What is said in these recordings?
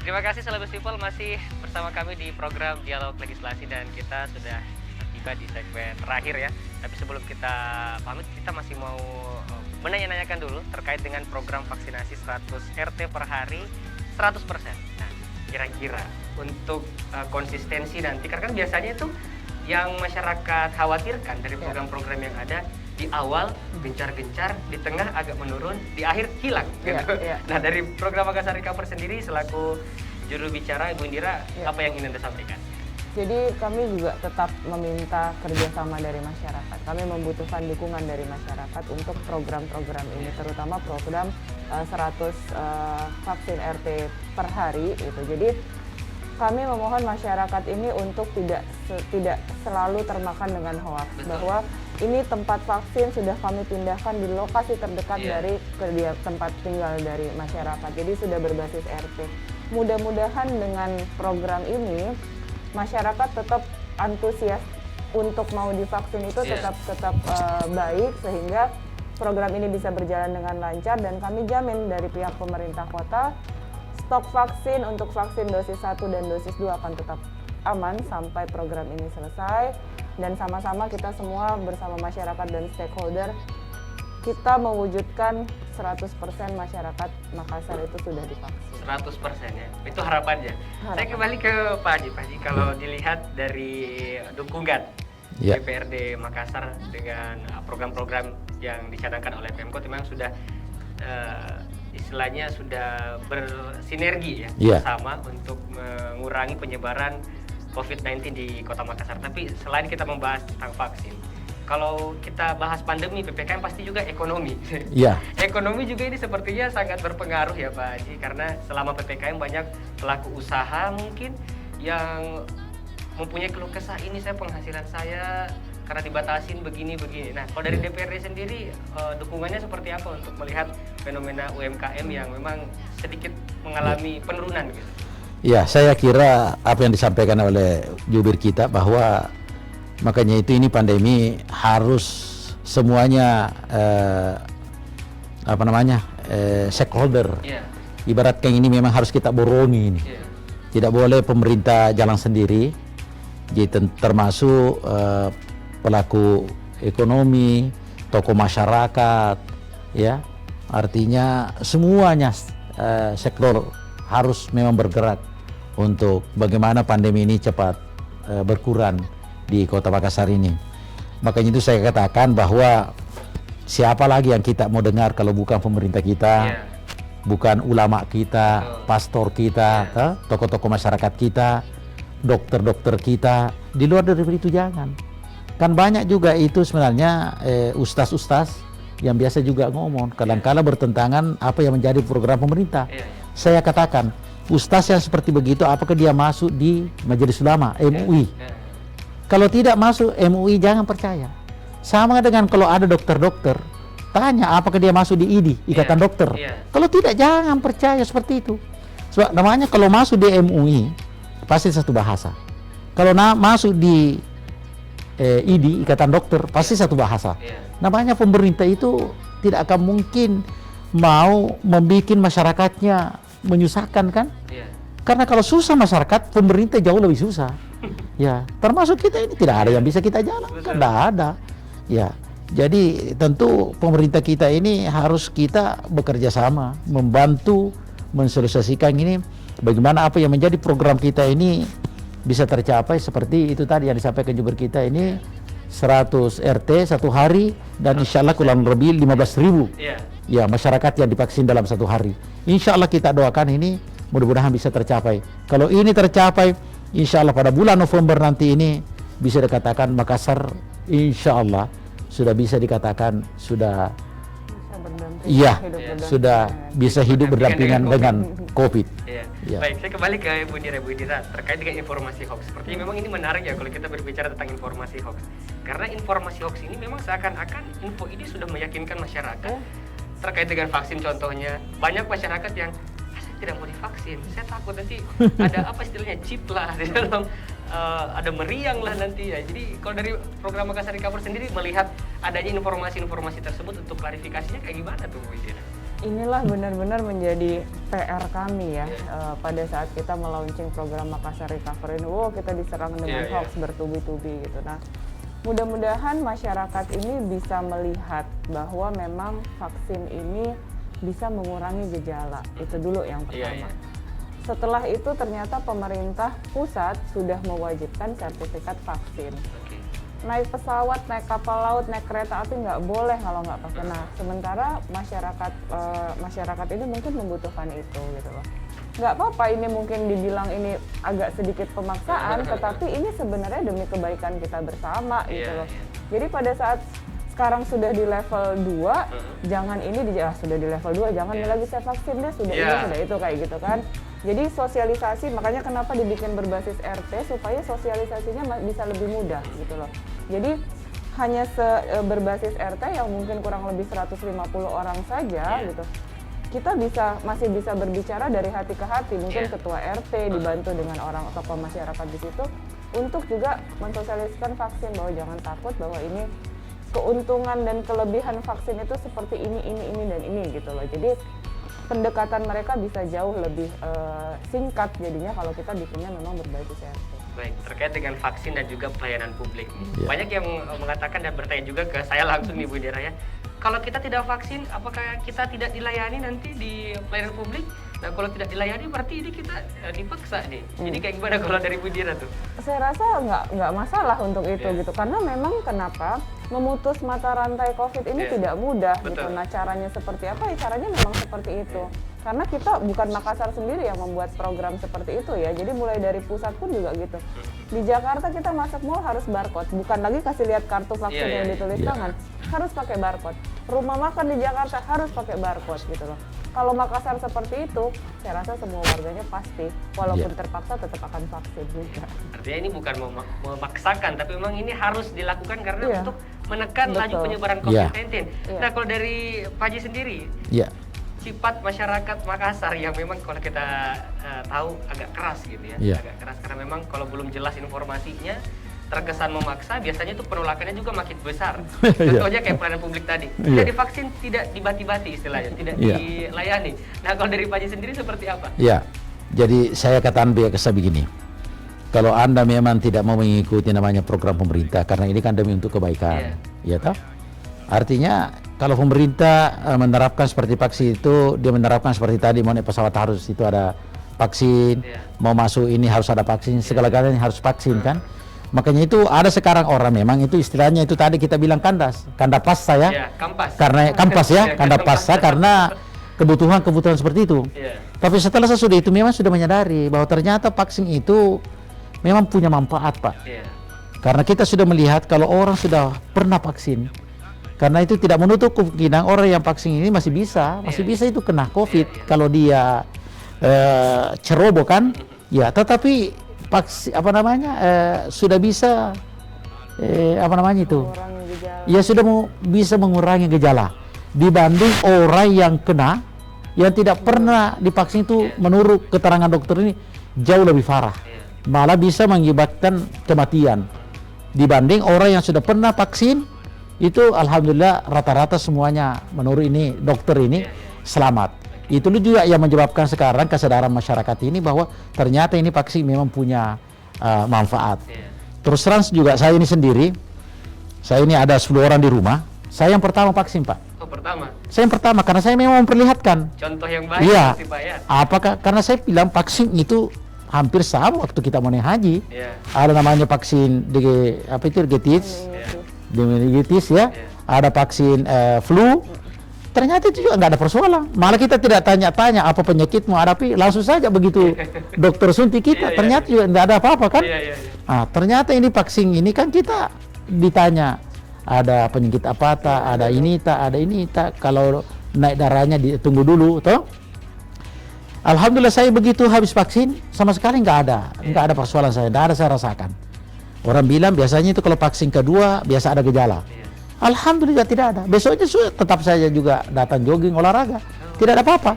Terima kasih Celebes People masih bersama kami di program Dialog Legislasi dan kita sudah tiba di segmen terakhir ya. Tapi sebelum kita pamit, kita masih mau menanya-nanyakan dulu terkait dengan program vaksinasi 100 RT per hari 100%. Nah, kira-kira untuk konsistensi nanti, karena kan biasanya itu yang masyarakat khawatirkan dari program-program yang ada, di awal gencar-gencar, di tengah agak menurun, di akhir hilang gitu. Nah, dari program Makassar Recover sendiri selaku juru bicara Ibu Indira, apa yang ingin Anda sampaikan? Jadi kami juga tetap meminta kerjasama dari masyarakat. Kami membutuhkan dukungan dari masyarakat untuk program-program ini, terutama program 100 vaksin RT per hari itu. Jadi kami memohon masyarakat ini untuk tidak selalu termakan dengan hoax. Bahwa ini tempat vaksin sudah kami pindahkan di lokasi terdekat dari tempat tinggal dari masyarakat. Jadi sudah berbasis RT. Mudah-mudahan dengan program ini masyarakat tetap antusias untuk mau divaksin itu tetap baik, sehingga program ini bisa berjalan dengan lancar, dan kami jamin dari pihak pemerintah kota stok vaksin untuk vaksin dosis 1 dan dosis 2 akan tetap aman sampai program ini selesai, dan sama-sama kita semua bersama masyarakat dan stakeholder kita mewujudkan 100% masyarakat Makassar itu sudah divaksin. 100% ya, itu harapannya. Saya kembali ke Pak Haji. Pak Haji, kalau dilihat dari dukungan DPRD Makassar dengan program-program yang dicanangkan oleh Pemkot, memang sudah istilahnya sudah bersinergi ya bersama untuk mengurangi penyebaran COVID-19 di Kota Makassar. Tapi selain kita membahas tentang vaksin, kalau kita bahas pandemi, PPKM pasti juga ekonomi. Ekonomi juga ini sepertinya sangat berpengaruh ya Pak Haji, karena selama PPKM banyak pelaku usaha mungkin yang mempunyai keluh kesah, ini penghasilan saya karena dibatasin begini-begini. Nah, kalau dari DPRD sendiri, dukungannya seperti apa untuk melihat fenomena UMKM yang memang sedikit mengalami penurunan gitu? Ya, saya kira apa yang disampaikan oleh jubir kita, bahwa makanya itu ini pandemi harus semuanya stakeholder. Ibaratkan ini memang harus kita borongi ini. Tidak boleh pemerintah jalan sendiri. Jadi termasuk pelaku ekonomi, tokoh masyarakat, ya. Artinya semuanya sektor harus memang bergerak untuk bagaimana pandemi ini cepat berkurang di Kota Makassar ini. Makanya itu saya katakan bahwa siapa lagi yang kita mau dengar kalau bukan pemerintah kita, bukan ulama kita, pastor kita, tokoh-tokoh masyarakat kita, dokter-dokter kita. Di luar dari itu jangan. Kan banyak juga itu sebenarnya ustaz-ustaz yang biasa juga ngomong, kadang-kala bertentangan apa yang menjadi program pemerintah. Saya katakan, ustaz yang seperti begitu, apakah dia masuk di Majelis Ulama, MUI? Kalau tidak masuk MUI, jangan percaya. Sama dengan kalau ada dokter-dokter, tanya apakah dia masuk di IDI, Ikatan Dokter. Kalau tidak, jangan percaya seperti itu. Sebab namanya kalau masuk di MUI, pasti satu bahasa. Kalau masuk di IDI, Ikatan Dokter, pasti satu bahasa. Namanya pemerintah itu tidak akan mungkin mau membuat masyarakatnya menyusahkan, kan? Karena kalau susah masyarakat, pemerintah jauh lebih susah. Ya, termasuk kita ini tidak ada yang bisa kita jalankan, tidak ada. Ya, jadi tentu pemerintah kita ini harus kita bekerja sama, membantu mensosialisasikan ini, bagaimana apa yang menjadi program kita ini bisa tercapai seperti itu tadi yang disampaikan jubir kita ini, 100 RT satu hari, dan insya Allah kurang lebih 15.000 ya masyarakat yang divaksin dalam satu hari. Insya Allah kita doakan ini mudah-mudahan bisa tercapai. Kalau ini tercapai, insya Allah pada bulan November nanti ini bisa dikatakan Makassar insya Allah sudah bisa dikatakan sudah sudah bisa hidup berdampingan dengan COVID. Baik, saya kembali ke Ibu Indira terkait dengan informasi hoax. Sepertinya memang ini menarik ya kalau kita berbicara tentang informasi hoax. Karena informasi hoax ini memang seakan-akan info ini sudah meyakinkan masyarakat terkait dengan vaksin contohnya. Banyak masyarakat yang saya tidak mau divaksin, saya takut nanti ada apa istilahnya chip lah di dalam, ada meriang lah nanti ya. Jadi kalau dari program Makassar Recover sendiri melihat adanya informasi-informasi tersebut, untuk klarifikasinya kayak gimana tuh Bu Indira? Inilah benar-benar menjadi PR kami ya, pada saat kita melaunching program Makassar Recovery ini, kita diserang dengan hoax bertubi-tubi gitu. Nah, mudah-mudahan masyarakat ini bisa melihat bahwa memang vaksin ini bisa mengurangi gejala, itu dulu yang pertama. Setelah itu ternyata pemerintah pusat sudah mewajibkan sertifikat vaksin. Naik pesawat, naik kapal laut, naik kereta api nggak boleh kalau nggak pakai. Nah, sementara masyarakat ini mungkin membutuhkan itu gitu loh. Nggak apa-apa ini mungkin dibilang ini agak sedikit pemaksaan, tetapi ini sebenarnya demi kebaikan kita bersama gitu loh. Jadi pada saat sekarang sudah di level 2, jangan ini sudah di level 2, jangan lagi saya vaksin deh, sudah ini, sudah itu, kayak gitu kan. Jadi sosialisasi, makanya kenapa dibikin berbasis RT, supaya sosialisasinya bisa lebih mudah gitu loh. Jadi hanya berbasis RT yang mungkin kurang lebih 150 orang saja gitu. Kita masih bisa berbicara dari hati ke hati, mungkin ketua RT dibantu dengan orang tokoh masyarakat di situ untuk juga mensosialisasikan vaksin, bahwa jangan takut, bahwa ini keuntungan dan kelebihan vaksin itu seperti ini dan ini gitu loh. Jadi pendekatan mereka bisa jauh lebih singkat jadinya kalau kita bikinnya memang berbasis RT. Baik, terkait dengan vaksin dan juga pelayanan publik. Banyak yang mengatakan dan bertanya juga ke saya langsung nih Bu Indira ya. Kalau kita tidak vaksin, apakah kita tidak dilayani nanti di pelayanan publik? Nah, kalau tidak dilayani berarti ini kita dipaksa nih. Jadi kayak gimana kalau dari Bu Indira tuh? Saya rasa nggak masalah untuk itu gitu. Karena memang kenapa memutus mata rantai COVID ini tidak mudah gitu. Nah, caranya seperti apa? Ya caranya memang seperti itu. Karena kita bukan Makassar sendiri yang membuat program seperti itu ya. Jadi mulai dari pusat pun juga gitu. Di Jakarta kita masuk mall harus barcode, bukan lagi kasih lihat kartu vaksin yang ditulis tangan. Harus pakai barcode. Rumah makan di Jakarta harus pakai barcode gitu loh. Kalau Makassar seperti itu, saya rasa semua warganya pasti, walaupun terpaksa tetap akan vaksin juga. Artinya ini bukan memaksakan, tapi memang ini harus dilakukan karena untuk menekan laju penyebaran COVID-19. Nah, kalau dari Pak Haji sendiri, sifat masyarakat Makassar yang memang kalau kita tahu agak keras gitu ya, agak keras karena memang kalau belum jelas informasinya, terkesan memaksa, biasanya itu penolakannya juga makin besar. Contohnya kayak pelayanan publik tadi, tidak divaksin, tidak dibati-bati istilahnya, tidak dilayani. Nah, kalau dari Pak Haji sendiri seperti apa? Ya, jadi saya katakan biasa begini, kalau Anda memang tidak mau mengikuti namanya program pemerintah, karena ini kan demi untuk kebaikan, ya toh? Artinya kalau pemerintah menerapkan seperti vaksin itu, dia menerapkan seperti tadi, mau naik pesawat harus itu ada vaksin, mau masuk ini harus ada vaksin, segala-galanya harus vaksin kan? Makanya itu ada sekarang orang memang itu istilahnya itu tadi kita bilang kandas pasta ya, karena kampas ya, kandas pasta karena kebutuhan seperti itu. Tapi setelah sesudah itu memang sudah menyadari bahwa ternyata vaksin itu memang punya manfaat Pak. Karena kita sudah melihat kalau orang sudah pernah vaksin, karena itu tidak menutup kemungkinan orang yang vaksin ini masih bisa itu kena COVID kalau dia ceroboh kan, ya. Tetapi vaksin sudah bisa ya sudah bisa mengurangi gejala dibanding orang yang kena yang tidak pernah divaksin itu menurut keterangan dokter ini jauh lebih parah, malah bisa mengakibatkan kematian dibanding orang yang sudah pernah vaksin. Itu alhamdulillah rata-rata semuanya menurut ini dokter ini selamat. Itu juga yang menyebabkan sekarang kesadaran masyarakat ini bahwa ternyata ini vaksin memang punya manfaat. Terus terang juga saya ini sendiri, saya ini ada 10 orang di rumah, saya yang pertama vaksin Pak. Oh, pertama? Saya yang pertama karena saya memang memperlihatkan. Contoh yang baik sih Pak ya. Apakah karena saya bilang vaksin itu hampir sama waktu kita mau naik haji. Ada namanya vaksin meningitis ya. Ada vaksin flu. Ternyata itu juga nggak ada persoalan. Malah kita tidak tanya-tanya apa penyakitmu hadapi, langsung saja begitu dokter suntik kita. Ternyata juga nggak ada apa-apa kan? Nah, ternyata ini vaksin ini kan kita ditanya ada penyakit apa ada ini tak. Kalau naik darahnya ditunggu dulu, toh. Alhamdulillah saya begitu habis vaksin sama sekali nggak ada persoalan saya rasakan. Orang bilang biasanya itu kalau vaksin kedua biasa ada gejala. Alhamdulillah tidak ada. Besoknya tetap saya juga datang jogging olahraga. Tidak ada apa-apa.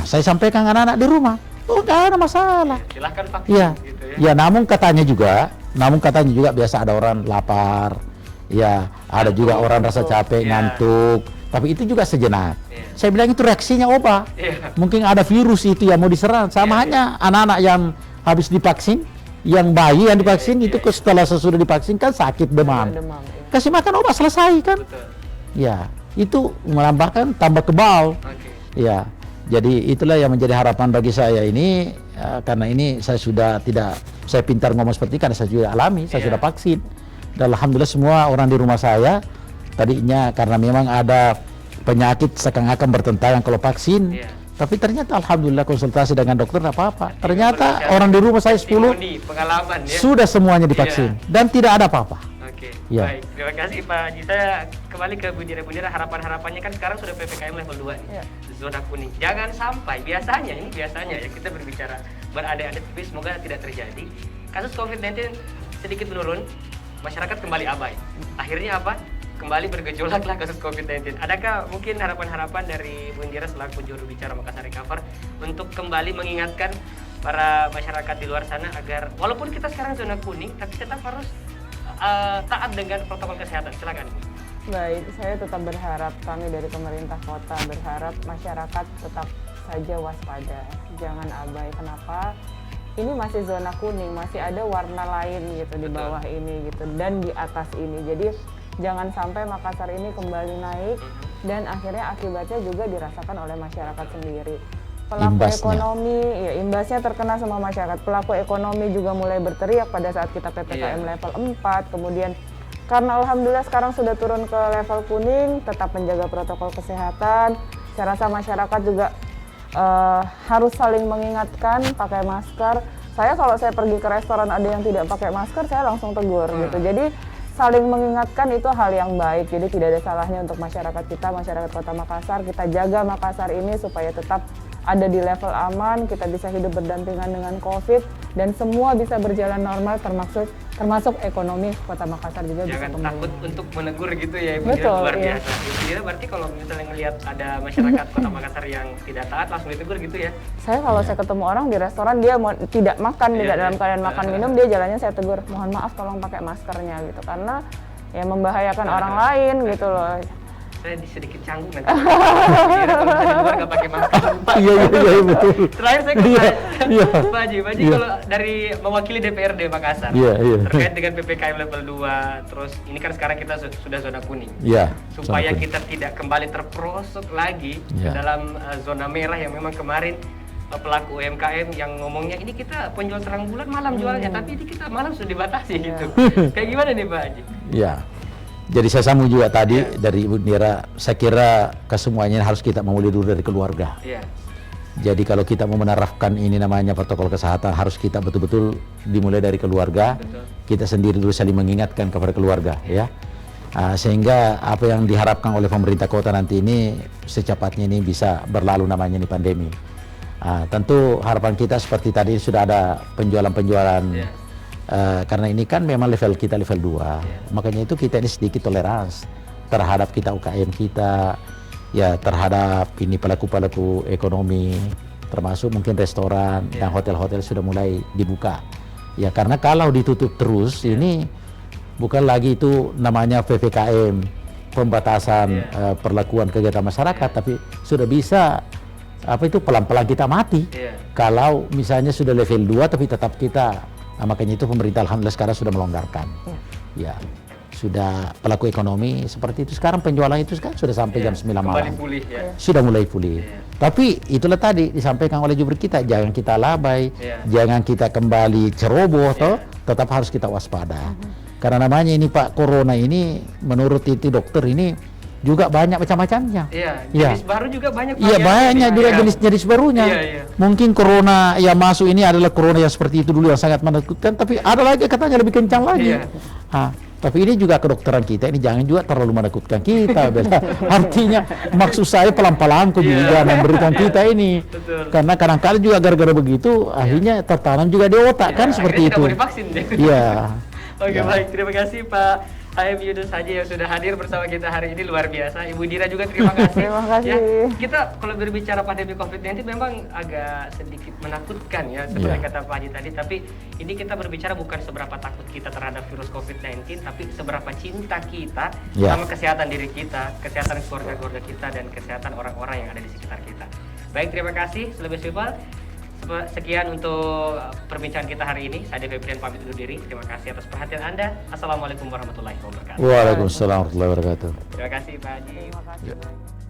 Saya sampaikan anak-anak di rumah. Oh, nggak ada masalah. Silahkan vaksin gitu Ya, ya. namun katanya juga biasa ada orang lapar. Ya, ada juga orang rasa capek, ngantuk. Tapi itu juga sejenak. Saya bilang itu reaksinya obat. Mungkin ada virus itu yang mau diserang. Sama hanya anak-anak yang habis divaksin, yang bayi yang divaksin itu setelah sesudah divaksin kan sakit demam. Kasih makan obat selesai kan? Ya, itu menambahkan tambah kebal. Ya, jadi itulah yang menjadi harapan bagi saya ini. Karena ini saya sudah tidak, saya pintar ngomong seperti ini karena saya juga alami, saya sudah vaksin. Dan alhamdulillah semua orang di rumah saya tadinya karena memang ada penyakit seakan-akan bertentangan kalau vaksin, tapi ternyata alhamdulillah konsultasi dengan dokter tidak apa-apa. Ternyata orang di rumah saya 10 pengalaman, sudah semuanya divaksin dan tidak ada apa-apa. Baik, terima kasih Pak Haji. Saya kembali ke Bundira. Harapannya kan sekarang sudah PPKM level 2 nih, zona kuning. Jangan sampai, biasanya ya kita berbicara berada-ada, tapi semoga tidak terjadi. Kasus COVID-19 sedikit menurun, masyarakat kembali abai. Akhirnya apa? Kembali bergejolaklah kasus COVID-19. Adakah mungkin harapan-harapan dari Bundira selaku juru bicara Makassar Recover untuk kembali mengingatkan para masyarakat di luar sana agar walaupun kita sekarang zona kuning, tapi tetap harus taat dengan protokol kesehatan. Silakan. Baik, saya tetap berharap, kami dari pemerintah kota berharap masyarakat tetap saja waspada, jangan abai. Kenapa? Ini masih zona kuning, masih ada warna lain gitu di bawah ini gitu dan di atas ini. Jadi jangan sampai Makassar ini kembali naik dan akhirnya akibatnya juga dirasakan oleh masyarakat sendiri. Pelaku ekonomi, ya imbasnya terkena semua masyarakat. Pelaku ekonomi juga mulai berteriak pada saat kita PPKM level 4. Kemudian karena alhamdulillah sekarang sudah turun ke level kuning, tetap menjaga protokol kesehatan. Saya rasa masyarakat juga harus saling mengingatkan, pakai masker. Saya kalau saya pergi ke restoran ada yang tidak pakai masker, saya langsung tegur gitu. Jadi saling mengingatkan itu hal yang baik. Jadi tidak ada salahnya untuk masyarakat kita, masyarakat Kota Makassar, kita jaga Makassar ini supaya tetap ada di level aman, kita bisa hidup berdampingan dengan COVID dan semua bisa berjalan normal termasuk ekonomi Kota Makassar juga. Jangan bisa takut untuk menegur gitu ya Ibu. Betul, luar biasa. Ibu berarti kalau misalnya ngelihat ada masyarakat Kota Makassar yang tidak taat langsung ditegur gitu ya. Saya kalau saya ketemu orang di restoran dia tidak makan, tidak dalam keadaan makan minum, dia jalannya saya tegur, mohon maaf tolong pakai maskernya gitu, karena ya membahayakan orang lain gitu loh. Saya sedikit canggung nanti. Kalau misalnya di luar nggak pakai masker. Iya betul. Terakhir saya ke Pak Haji. Kalau dari mewakili DPRD Makassar terkait dengan PPKM level 2, terus ini kan sekarang kita sudah zona kuning. Supaya kita tidak kembali terperosok lagi ke dalam zona merah yang memang kemarin pelaku UMKM yang ngomongnya ini kita penjual terang bulan malam jualnya, tapi ini kita malam sudah dibatasi gitu. Kayak gimana nih Pak Haji? Jadi saya sambung juga tadi dari Ibu Nira, saya kira kesemuanya harus kita memulai dulu dari keluarga. Jadi kalau kita mau menerapkan ini namanya protokol kesehatan, harus kita betul-betul dimulai dari keluarga. Kita sendiri dulu saling mengingatkan kepada keluarga, ya. Sehingga apa yang diharapkan oleh pemerintah kota nanti ini secepatnya ini bisa berlalu namanya ini pandemi. Tentu harapan kita seperti tadi sudah ada penjualan-penjualan. Karena ini kan memang level kita level 2, makanya itu kita ini sedikit toleransi terhadap kita UKM kita, ya terhadap ini pelaku-pelaku ekonomi, termasuk mungkin restoran dan hotel-hotel sudah mulai dibuka. Ya karena kalau ditutup terus ini bukan lagi itu namanya PPKM, pembatasan perlakuan kegiatan masyarakat, tapi sudah bisa apa itu pelan-pelan kita mati. Kalau misalnya sudah level 2 tapi tetap kita. Makanya itu pemerintah alhamdulillah sekarang sudah melonggarkan. Ya, sudah pelaku ekonomi seperti itu sekarang penjualan itu sekarang sudah sampai jam 9 malam. Pulih, sudah mulai pulih. Tapi itulah tadi disampaikan oleh jubir kita, jangan kita labai, jangan kita kembali ceroboh tetap harus kita waspada. Karena namanya ini Pak Corona ini menurut itu dokter ini juga banyak macam-macamnya. Jenis baru juga banyak. Banyak juga jenis barunya. Mungkin corona yang masuk ini adalah corona yang seperti itu dulu yang sangat menakutkan, tapi ada lagi katanya lebih kencang lagi. Tapi ini juga kedokteran kita ini jangan juga terlalu menakutkan kita. Artinya maksud saya pelan-pelan juga memberikan kita ini. Karena kadang-kadang juga gara-gara begitu akhirnya tertanam juga di otak kan seperti itu. Tidak mau divaksin. Iya. Oke, baik. Terima kasih Pak IMU saja yang sudah hadir bersama kita hari ini luar biasa. Ibu Dira juga terima kasih. Terima kasih. Ya, kita kalau berbicara pandemi COVID-19 memang agak sedikit menakutkan ya seperti kata Pak Haji tadi. Tapi ini kita berbicara bukan seberapa takut kita terhadap virus COVID-19, tapi seberapa cinta kita sama kesehatan diri kita, kesehatan keluarga-keluarga kita, dan kesehatan orang-orang yang ada di sekitar kita. Baik, terima kasih. Lebih simpel. Sekian untuk perbincangan kita hari ini. Saya Febrian pamit undur diri. Terima kasih atas perhatian Anda. Assalamualaikum warahmatullahi wabarakatuh. Waalaikumsalam warahmatullahi wabarakatuh. Terima kasih Pak Haji. Terima kasih.